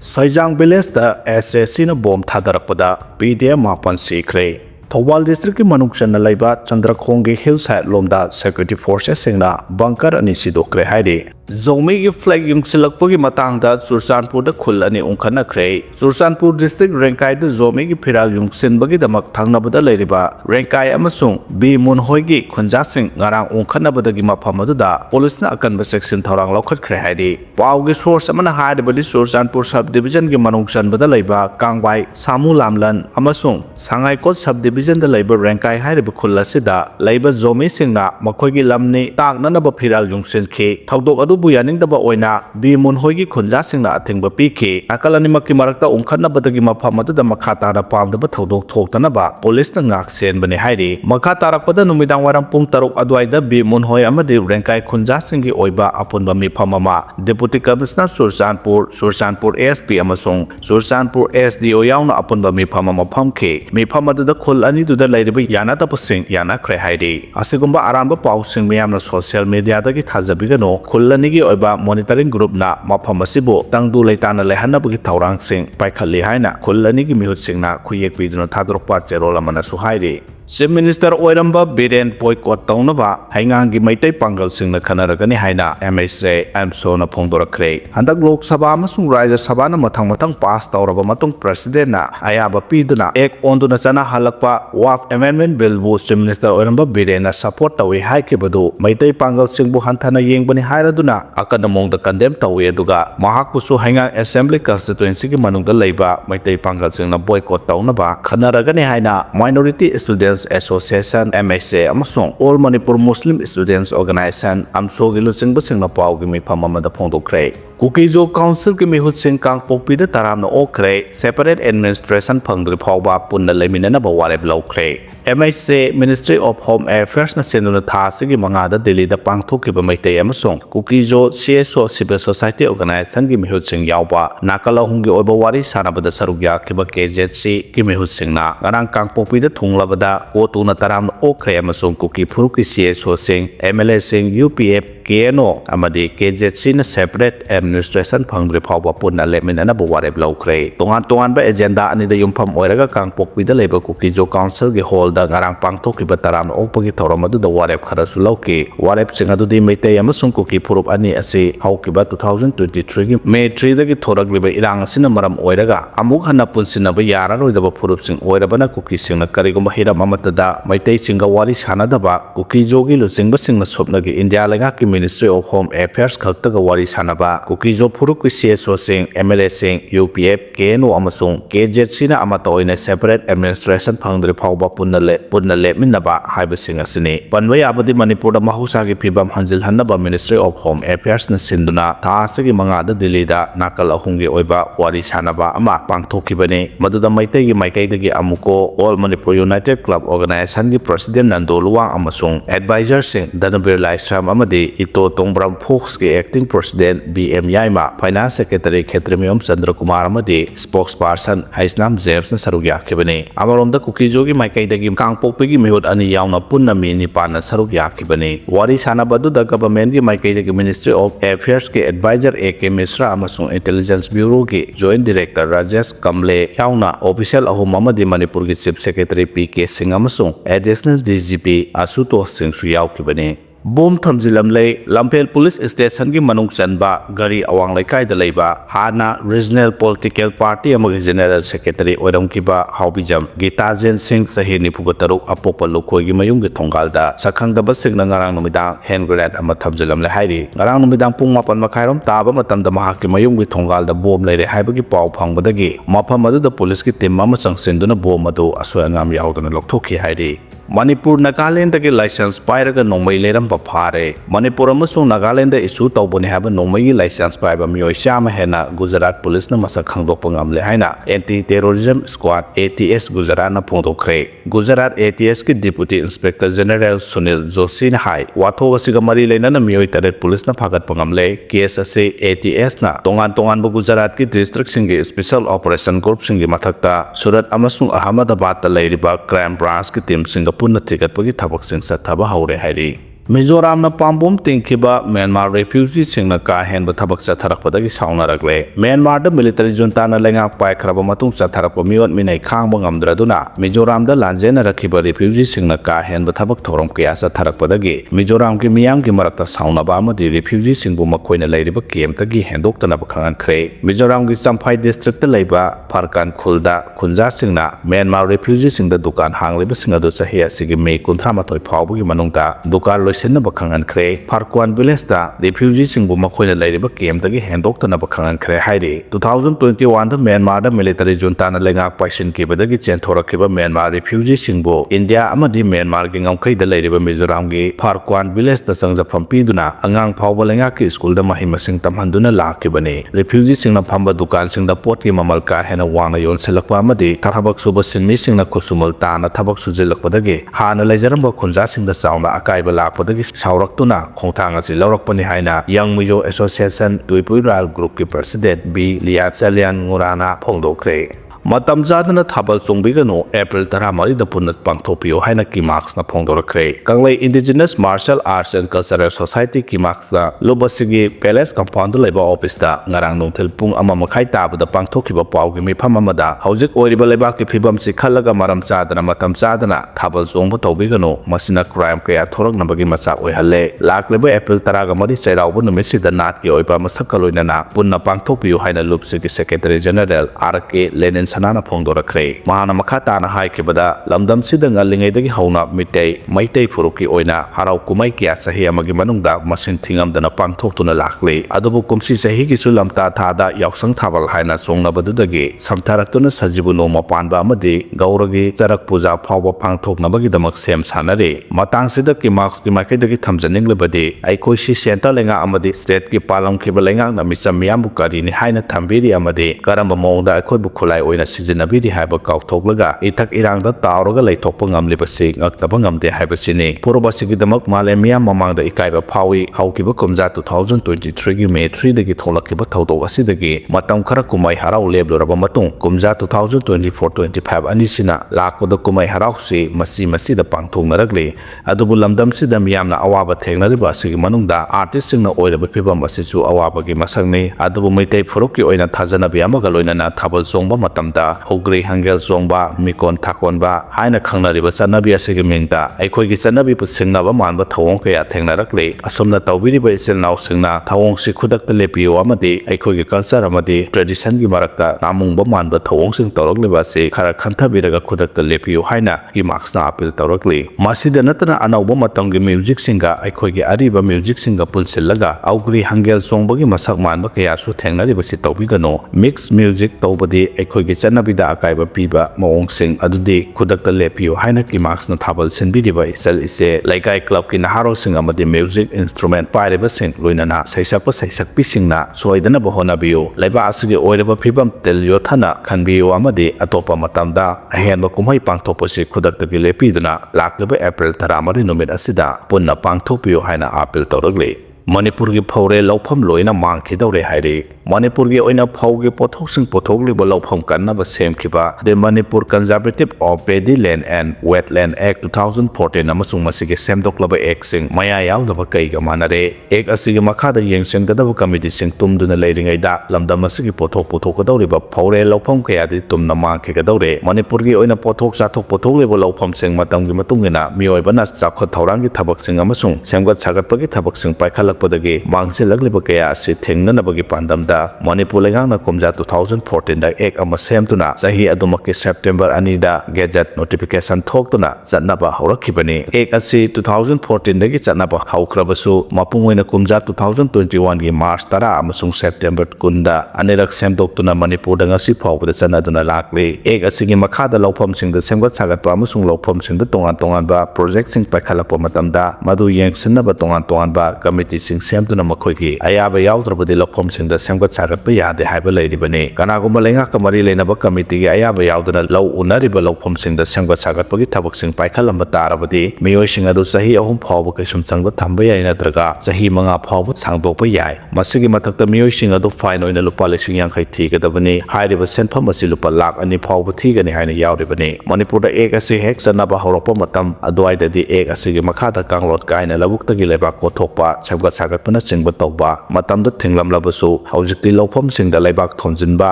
Saijang village da SSC na bom thadarakpada PDF mapan sikre. Thawal district ki manungchan na laiba Chandrakhong gi hillside lomda security forces singna bunker ani sidokre hairi. Zomi gi flag yung silakpo gi matang da Sursanpur da khul ani ungkhana kre. Sursanpur district Rengkai da Zomi gi phiral yung sinbagi damak thangnabada lairiba Rengkai amasung B Munhoi gi khunja sing ngarang ungkhanabada gi mafam da police na akanba section thorang lokhat kre hairi. Pau gi source amana haidabadi Sursanpur subdivision gi manungchan bada laiba Kangbai Samu Lamlan amasung Sangai Kot subdivision da laiba Rengkai hairiba khul asida laiba Zomi singna makhoi gi lamni taknanaba phiral yung sinkhi thaudok adu buyaning daba oina B Munhoi gi khunja singna athingba piki akalani makki marakta ungkhanabada gi mafam da makhata na pamdaba thaudok thoktanaba police na ngak sen bani hairi makhata rakpada numidang waram pung taruk adwaida B Munhoi amadi Rengkai khunja singi oiba apunba mifam ama deputy commissioner Sursanpur ASP amasung Sursanpur SDO yauna apunba mifam ama phamki mifam da khul ani da lairiba yana tapasing yana khre hairi asigumba aramba pausing miyamna social media da gi thajabigano khulani gi oiba monitoring group na mafam asibo tangdu leitana lehanabagi thaurang sing paikhalli haina khulani gi mihut singna khuyek piduna thadrokpa cherola mana suhairi Chief Minister Oiramba Biren boycott taunaba haingangi meitei pangal singna khanaragani haina MSA AMSO na phongdorakre handak Lok Sabha amasung Rajya Sabha na mathang pass tauraba matung President na ayaba piduna ek onduna chana halakpa WAF Amendment Bill bu Chief Minister Oiramba Biren na support tawi haikebadu meitei pangal singbu hanthana yengbani hairaduna akadamong da condemn tawi aduga mahakusu haingang Assembly constituency gi manungda leiba meitei pangal singna boycott taunaba khanaragani haina Minority Students Association MSA amasung All Manipur Muslim Students Organization AMSO gi lusingba singna pau gi mifam amada phongdokre Kuki Council ki mihut sing kangpokpi da taramna okre separate administration phangdri phawba punna leminana ba warep lokre MSA Ministry of Home Affairs na senuna tha sigi mangada Delhi da pangthokiba meitei amasung Kukijo CSO Civil Society Organization gi mihut sing yawba nakala hungi oiba wari sanabada sarugya kiba KZC ki mihut singna ngarang kangpokpi da thunglabada kotu na taramna okre amasung Kuki Phuruki CSO sing MLA sing UPF KNO amadi KZC na separate administration phangdri phawba punna leminana ba warep lokre tongan ba agenda ani da yumpham oiraga kangpokpi da leba Kukijo Council gi hall da ngarang pangthokiba taram okpagi thoramadu da warepnkhre sulauki warep singadu di meitei amasung Kuki Phurup ani asi haukiba 2023 gi May 3 da gi thoragliba irang asina maram oiraga amuk hana punsinaba yararoidaba Phurup sing oirabana Kuki singna karigumba hiram amatada meitei singa wari sanadaba Kukijo gi lusingba singna sopna gi India lenga ki Ministry of Home Affairs khaktaga wari sanaba Kukijo Phurup ki CSO sing MLA sing UPF KNO amasung KZC na amata oina separate administration phangdri phawba punna lepminaba haiba sing asini panwai abadi Manipur da mahusa gi phibam hanjil hanaba Ministry of Home Affairs na sinduna tha asigi manga da Delhi da nakal ahungi oiba wari sanaba ama pangthokibani maduda meitei gi maikai dagi amuko All Manipur United Club Organization gi President Nando Luwang amasung advisor sing Danabir Laisam amadi Ito Tongbram Fox ki acting president BM Yaima finance secretary Khetremium Chandra Kumar amadi spokesperson Haisnam James na sarugya khibani amaronda Kukijo gi maikai dagi kangpokpi gi mihut ani yauna punna mi nipan na sarugya khibani wari sanabadu da government gi maikai dagi Ministry of Affairs ki advisor AK Misra amasung Intelligence Bureau ki joint director Rajesh Kamble yauna official ahum amadi Manipur gi chief secretary PK Singh amasung additional DGP Asutosh Singh su yaw khibani Bom thamjilam lei Lampel Police Station gi manung chanba gari awang laikai da leiba hana Regional Political Party amagi General Secretary oiram kiba haubijam Gitajen Singh Sahini Pugataruk apopa lokoi gi mayung gi thongal da sakhang da basing na ngarang numidang hand grenade ama thamjilam le hairi ngarang numidang pung 8 makhairom taba matam da mahak gi mayung gi thongal da bom leire haibagi pau phangbadagi mafam adu da police ki team ama changsenduna bom adu asoyangam yaudana lokthoki hairi Manipur Nagaland dagi license pairaga nongmai leram ba phare Manipur amasung Nagaland da issue tawbani haba nongmai license paiba mioi chama hena Gujarat police na masa khangdokpa ngamle haina anti terrorism squad ATS Gujarat na phongdokre Gujarat ATS ki deputy inspector general Sunil Joshi na hai watho wasiga mari leina na mioi taret police na phagat pangamle case ase ATS na tongan bu Gujarat ki district singi special operation group singi mathakta Surat amasung Ahmedabad ta leiriba crime branch ki team singa punna thigatpagi thabak sing sathaba haure hairi Mizoramna pambom tingkiba Myanmar refugeesingna ka henba thabak chatharakpadagi saunaragle. Myanmarda military juntana lengak paikraba matung chatharakpa miot minai khangba ngamdraduna Mizoramda lanjena rakhiba refugeesingna ka henba thabak thorom kya chatharakpadagi Mizoramki miyamki marakta saunaba amadi refugeesingbu makoina leiriba kemtagi hendoktanaba khangankre. Mizoramki Champhai district leiba Pharkan khulda khunjasingna Myanmar refugeesingda dukan hangliba singadu chahi asigi May 13 phawbugi manungta dukan loisinna bakhangankre. Pharkwan village da refugeesingbu makoina leiriba kemtagi hendoktanaba khangankre hairi 2021 da Myanmar da military juntana lengak paisin kibadagi chenthorakiba Myanmar refugeesingbu India amadi Myanmar gi ngamkhaida leiriba Mizoramgi Pharkwan village da changjafam piduna angang phawba lengak school da mahimasing tamhanduna lakibani. Refugeesingna phamba dukansingda potki mamal ka hena wangna yonselakpa amadi thabak suba sinmisingna khusumul tana thabak sujilakpadagi hana leijaramba khunjasingda chauna akaiba lakpadagi sauraktuna khongthang asi laurakpani haina Young Mizo Association Tuipuiral Group ki president B Liat Chalian Ngurana phongdokre. Matam zadana thabal chongbiganu April 13 da punna pangthopio haina ki marks na phongdorakre. Kanglei Indigenous Martial Arts and Cultural Society ki marks da lobasigi Palace compound leba office da ngarang nongthil pung ama makhai tabada pangthokiba pawgi mifam amada hojik oiriba leba ki phibam si khalaga maram chadana matam chadana thabal chongba tawbiganu masina crime kaya thorak nabagi macha oihalle. Lakleba April 13 chairauba numisida nat ki oiba masakaloinana punna pangthopio haina lupsigi Secretary General RK Lenin sanana phongdorakre. Mahana makhatana haikibada lamdam sida ngalingedagi hauna meitei furuki oina harau kumai kya sahi amagi manungda masin thingamdana pangthoktuna lakle. Adubu kumsi sahi ki sulamta thada yausang thabal haina chongnabadudagi samtharaktuna sajibu noma panba amadi gauragi charak puja phawba pangthoknabagi damak sem sanare. Matang sida ki marks ki maikaidagi thamjaninglebadi aikoi si center lenga amadi state ki palam khiba lenga na misam miyambu karini haina thambiri amadi karamba mongda aikoi bu khulai oina sizinabidi haiba kauthoklaga itak irangda tauraga leithokpa ngamlibasi ngaktaba ngamde haibasini purobasigi damak malemia mamangda ikaiba phawi haukiba kumja 2023 gi May 3 dagi tholakiba thodok asidagi matam khara kumai harau lebloraba matung kumja 2024-25 anisina lakpada kumai harau si masida pangthongnaragli adubu lamdam sida miyamna awaba thengnariba asigi manungda artist singna oiraba phibam asichu awabagi masangni adubu meitei furuki oina thajanabi amaga loinana thabal chongba matamda hogri hangel zongba mikon thakonba haina khangnariba chanabi asigi mingta aikhoigi chanabi pu singnaba manba thawong kaya thengnarakle asomna tawbiriba iselnaw singna thawong si khudakta lepiyo amadi aikhoigi culture amadi tradition gi marakta namungba manba thawong sing tawrakleba si khara khanthabiraga khudakta lepiyo haina gi marksna appeal tawrakle masida natana anawba matamgi music singa aikhoigi ariba music singa pulsillaga augri hangel zongbagi masak manba kaya su thengnariba si tawbigano mix music tawbadi aikhoigi chanabida akaiba piba maongsing adudi khudakta lepiyo haina ki marks na thabal sinbiriba isel ise laikai club ki naharo sing amadi music instrument paireba sing loinana saisakpa saisakpi singna soidana bahona biyo laiba asigi oireba phibam tel yothana khanbiyo amadi atopa matamda ahenba kumai pangthoposi khudakta ki lepiduna lakleba April 13 numit asida punna pangthopiyo haina appeal tawragle. Manipur gi phawre lawpham loina mangkhidawre hairi Manipur gi oina phawgi pothoksing pothogliba lawpham kannaba semkhiba the Manipur Conservative of Paddy Land and Wetland Act 2014 amasung masigi semdoklaba act sing maya yawdaba kaiga manare act asigi makhada yengsenggadaba committee sing tumduna leiringaida lamdam asigi pothokadawriba phawre lawpham kayadi tumna mangkhidawre Manipur gi oina pothok chathok pothogliba lawpham sing matamgi matungina miyoibana chakhot thaurangi thabak sing amasung semgat sagatpagi thabak sing paikhalakpadagi mangsilagliba kaya asi thengnanabagi pandamda Manipur lengang kumja 2014 da ek ama semtuna sahi adumaki September anida gazette notification thokduna chatnaba haurakibani ek asi 2014 dagi chatnaba haukrabasu mapungoina kumja 2021 gi March 10 amasung September kunda anirak semdoktuna Manipur da ngasi phawbada chanaduna lakle ek asigi makhada lawpham singda semgat sagatpa amasung lawpham singda tongan ba project sing paikhalakpa matamda madu yengsinaba tongan ba committee sing semtuna makhoigi ayaba yawdrabadi lawpham singda semgat सेमगत सागत यादे हाइबा लेरिबने कनागुम्बा लेंगाक मरी लेनबा committee गे अयाबा यावदना लौ उनरिबा लौफमसिंगदा सेमगत सागतपगी थबकसिंग पाइखलंबा तारबदि मियोइसिंग अदु चही 3 फावबा कैसुम संगबा थंबा याय नत्रगा चही 5 फावबा सांगदोकपा याय मसिगी मथक्ता मियोइसिंग अदु fine ओइना लुपा 50,000 थीगदबने हाइरिबा सेनफम असि लुपा लाख 2 फावबा थीगनि हाइना यावरिबने मणिपुरदा एक असि हेक चनबा हौरपा मतम अदुआइददि एक असिगी मखादा कांगलोट काइना लबुक्तगी लेबा कोथोकपा सेमगत सागतपना चिंगबा तौबा मतमदा थिंगलमलबसु हौजिक्ति लौफमसिंगदा लेबाक थोंजिनबा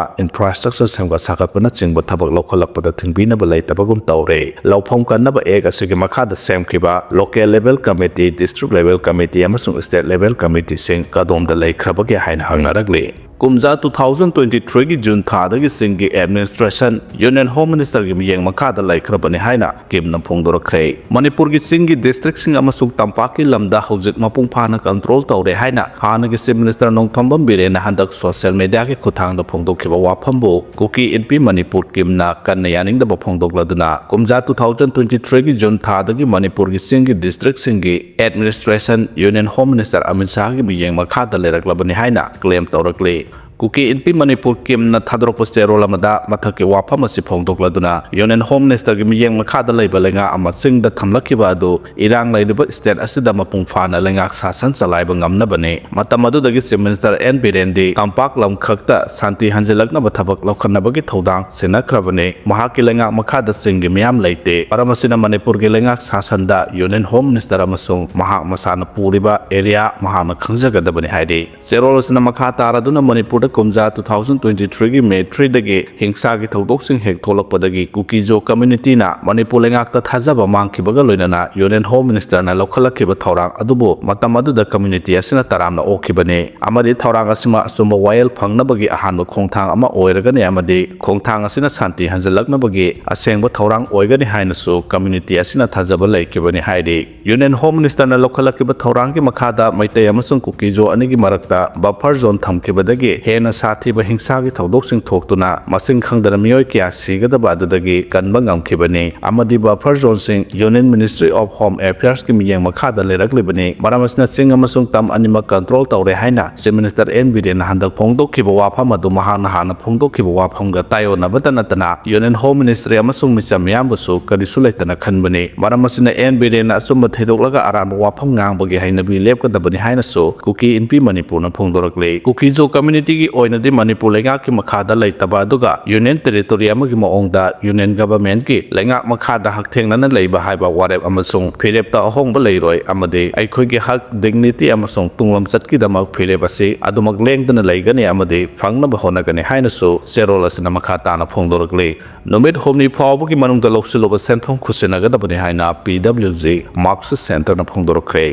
इंफ्रास्ट्रक्चर सेमगत सागतपना चिंगबा थबक लौखलकपदा थिंगबिनबा लेतबगुम तौरे लौफम कन्नबा एक असिगी मखादा सेमखिबा local level committee district level committee अमसुंग स्टेट लेवल कमिटी सिंग कदोमदा लेखरबगे हाइना हंगनरगले कुमजा 2023 की जून थादगी सिंगी एडमिनिस्ट्रेशन यूनियन होम मिनिस्टर की मियेंग मखादा लेखरबने हाइना किमना फोंदोरख्रे मणिपुर की सिंगी डिस्ट्रिक्ट सिंग अमसुंग तंपाकी लमदा हौजिक मपुंग फाना कंट्रोल तौरे हाइना हानगी चीफ मिनिस्टर नोंथंबम बिरेन हंदक सोशल मीडिया के खुथांगदा फोंदोखिबा वाफमबो कुकी इनपी मणिपुर किमना कन्ना यानिंगदा फोंदोकलदना कुमजा 2023 की जून थादगी मणिपुर की सिंगी डिस्ट्रिक्ट सिंगी administration union home minister Amit Shah की मियेंग मखादा लेरकलबने हाइना क्लेम तौरकले कुकी इनपी मणिपुर किमना थादरोप स्टेरोल अमदा मथके वाफम असि फोंदोकलदुना यूनियन होम मिनिस्टर की मियेंग मखादा लेबा लेंगा अमा चिंगदा थमलखिबा अदु इरांग लेरिबा स्टेट असिदा मपुंग फाना लेंगाक शासन चलाइबा ngamnabane matam adudagi chief minister n biren di tampak lam khakta santi hanjilaknaba thabak lokhanabagi thodang senakrabane mahaki lengak makhada singgi miyam leite paramasina manipur gi lengak sasanda union home minister amasung mahak masana puriba area mahana khangjagadabani haide serolosina makha taraduna manipur kumja 2023 gi May 3 dagi hingsa gi thodok hek tholakpadagi kukijo community na manipur lengak ta thajaba mangkhibaga loinana union home minister na lokhalakhiba thorang adubo matam aduda community asina taramna okhibane amadi thorang asima asumba wayel phangnabagi ahanba khongthang ama oiragani amadi khongthang asina santi hanjalaknabagi asengba thorang oigani hainasu community asina thajaba laikibani haide union home minister na lokhalakhiba thorang gi makhada meitei amasung kukijo anigi marakta buffer zone thamkhibadagi hena sathiba hingsa gi thodok thoktuna masing khangdana miyoi kya sigadaba adudagi kanba ngamkhibani amadi buffer zone sing union ministry of home affairs ki miyeng makhada leraklibani maramasna sing amasung tam anima control tawre haina chief minister n biren handak phongdokhiba wafam adu mahana hana phongdokhiba wafam ga tayo nabatanatana union home ministry amasung misam yambusu karisu laitana khanbani maramasina n biren asumba thedolaga aramba wafam ngangbagi hainabi lepkadabani haina so kuki inpi manipur na phongdorakle kuki jo community gi oina di manipur lenga ki makhada laitaba aduga union territory amagi maongda union government ki lenga makhada hakthengna leiba haiba warep amasung phirep ta ahongba leiroi amade aikhoi gi hak dignity amasung tunglam chatki damak phirep ase adumak lengdana leigani amade phangna honagani haina so serolasna makhata na phongdorakle nomit homni phawbu ki manungda loksuloba senthong khusinaga dabani haina pwg marxist center na phongdorakre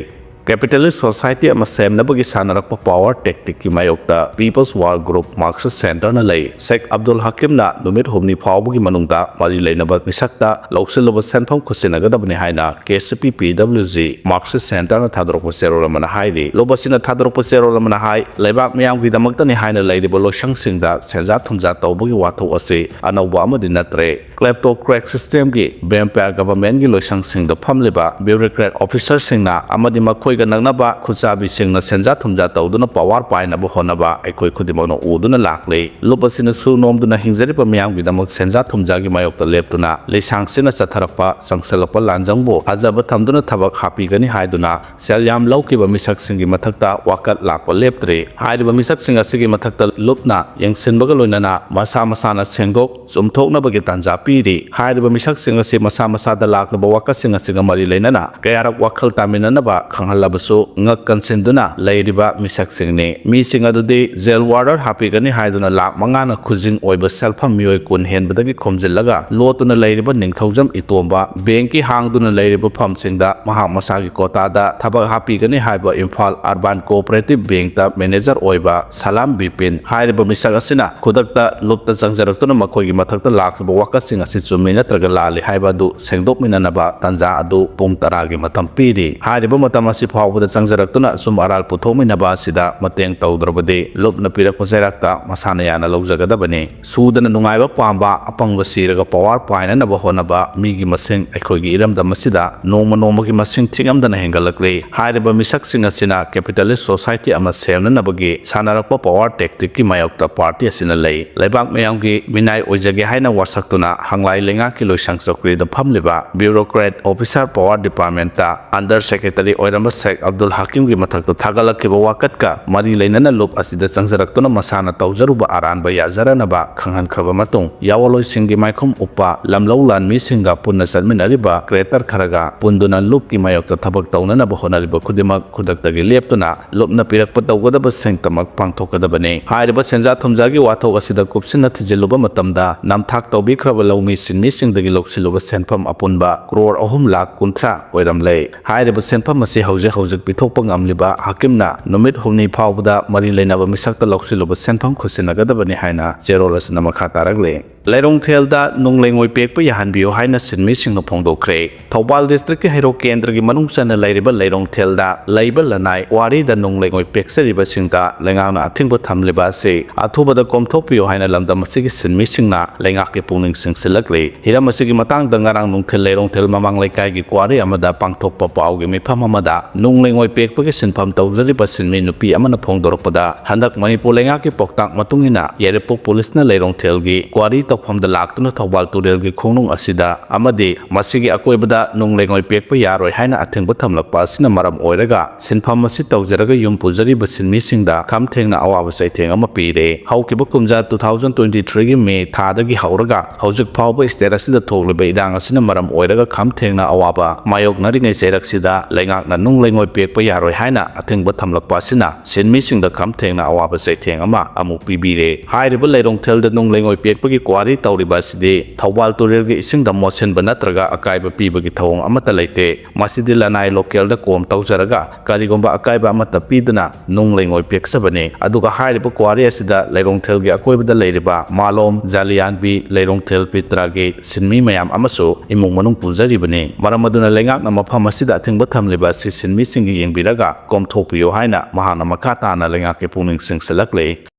capitalist society ama semnabagi sanarakpa power tactic ki mayokta people's war group marxist center na lei sheikh abdul hakim na numit homni phawbugi manungda mari leinaba misakta lokseloba senpham khusinaga dabani haina kcp pwg marxist center na thadrokpa serolamana haide lobasina thadrokpa serolamana hai leibak miyam gi damakta ni haina leidibo losang singda senja thumja tawbugi watho ase anawba amadi natre kleptocrat system gi vampire government gi losang singda phamleba bureaucrat officer singna amadi makhoi nagnaba khusabi singna senja thumja tawduna power painaba honaba aikoi khudimona uduna lakle lopasina su nomduna hingjaripa miyam gidamak senja thumja gi mayokta leptuna leisang sina chatharakpa sangselapa lanjangbo ajaba thamduna thabak hapi gani haiduna selyam laukiba misak singi mathakta wakat lakpa leptre haidiba misak singa sigi mathakta lupna yengsinbaga loinana masa masana sengdok sumthokna bagi tanja piri haidiba misak singa si masa masada laknaba wakat singa mari leinana kayarak wakhal taminana ba khanghal basu ngak kansinduna leiriba misak singni mi singa dudi jail warder happy gani haiduna lak mangana khujing oiba selfam mioi kun henbadagi khomjillaga lotuna leiriba ningthaujam itomba banki hangduna leiriba phamsingda maha masagi kota da thabak happy gani haiba imphal urban cooperative bank ta manager oiba salam bipin hairiba misak asina khudakta lupta changjarakuna makhoi gi mathakta lakba wakasinga si chumi natraga lali haiba du sengdok minanaba tanja adu pung 10 gi matam piri hairiba matam asi फाउबदा चंगजरक्तुना sum rural पुथोमिनबा असिदा मतेंग तौद्रबदे लुपना पिरकपा जैरक्ता मसाना याना लौजगदबने सूदना नुंगाइबा पांबा अपंग सिरगा पवार पाइननबा होनबा मीगी मसिंग अखोइगी इरमदा मसिदा नोंमा नोंमागी मसिंग थिंगमदना हेंगलक्ले हाइरबा मिसकसिंग असिना capitalist society अमा सेमननबगे सानारक्पा Pawar tactic की मायोक्ता party असिना लई लेबाक मयामगी मिनाय ओइजगे हाइना वासक्तुना हंगलाई लेंगा की लोइसंग चौकरीदा फमलिबा bureaucrat officer power department under secretary Oiram Sheikh Abdul Hakim की मथक थागलक्किबा वाकत मरी लेनना लुप असिदा चंगजरक्तुना मसाना तौजरुबा अरानबा याजरनबा खंगनखरबा मतुंग यावलोइसिंगी माइखुम उपा लमलौ लानमीसिंगा पुन्ना चलमिनरिबा क्रेटर खरगा पुंदुना लुप की मायोक्ता थबक तौननबा होनरिबा खुदिमक खुदक्तगी लेप्तुना लुपना पिरकपा तौगदबा सेंगतमक पांगथोकदबने हाइरिबा सेंजा थुमजागी वाथोक असिदा कुपसिना थिजिलुबा मतमदा नामथाक तौबिखरबा लौमी सिनमीसिंगदगी लौसिलुबा सेनफम अपुनबा करोड़ 3 लाख 13 ओइरमले हाइरिबा सेनफम असी हौजिक पिथोकपा ngamliba hakimna numit humni phawbada mari leinaba misakta lawsiluba senpham khusinagadaबने हाइना जेरोलसना मखा तारगले लेरोंग थेलदा नुंगलेंगोय पेकपा याहानबियो हाइना सिनमी सिंगनो फोंदोखरे थौबाल डिस्ट्रिक्ट के हेरो केंद्र की मनुंग चना लेरिबा लेरोंग थेलदा लेबा लनाय वारी दा नुंगलेंगोय पेक्सरिबा सिंगदा लेंगावना अथिंगबा थमलिबा से अथुबदा कोमथोपियो हाइना लमदा मसिगी सिनमी सिंगना लेंगा के पुंगनिंग सिंगसिलकले हिरा मसिगी मतंग दंगारांग नुंगथेल लेरोंग थेल ममांग लेकाय की क्वारी अमदा पांगथोकपा पावगे मिफम अमदा नुंगलेंगोय पेकपा के सिनफम तौजरिबा सिनमी नुपी अमना फोंदोरपदा हंदक मणिपुर लेंगा के पोक्तांग मतुंगिना येरेपो पुलिसना लेरोंग थेलगी क्वारी तौफमदा लाक्तुना थौबाल तुरेलगी खोंनुंग असिदा अमदि मसिगी अकोइबदा नुंगलेंगोय पेकपा यारोय हाइना अथिंगबा थमलकपा असिना मरम ओइरगा सिनफम असी तौजरगा युम पुजरिबा सिनमीसिंगदा खामथेंगना अवाबा सैथेंग अमा पीरे हौकिबा कुमजा 2023 गी मे थादगी हौरगा हौजिक फावबा स्टेट असिदा थोगलिबा इदांग असिना मरम ओइरगा खामथेंगना अवाबा मायोगनरिङै चैरक्सिदा लेंगाकना नुंगलेंगोय पेकपा यारोय हाइना अथिंगबा थमलकपा असिना सिनमीसिंगदा खामथेंगना अवाबा सैथेंग अमा अमु पीबीरे हाइरिबा लेरोंग थेलदा नुंगलेंगोय पेकपगी क्वारी तौरिबासिदि थौबाल तुरेलगी इसिंगदा मोसेनबा नत्रगा अकाइबा पीबगी थौंग अमता लेते मसिदि लनाय लोकेलदा कोम तौजरगा करिगुंबा अकाइबा अमता पीदना नुंगलेंगोय पेक्सबने अदुगा हाइरिबा क्वारी असिदा लेरोंग थेलगी अकोइबदा लेरिबा मालोम जालियानबी लेरोंग थेल पित्रागे सिनमी मयाम अमसो इमुंग मनुंग पुजरिबने मरम अदुना लेंगाकना मफम असिदा अथिंगबा थमलिबा सि सिनमी सिंगी येंगबिरगा कोमथोपियो हाइना महाना मखा ताना लेंगाके पुनिंग सिंगसलकले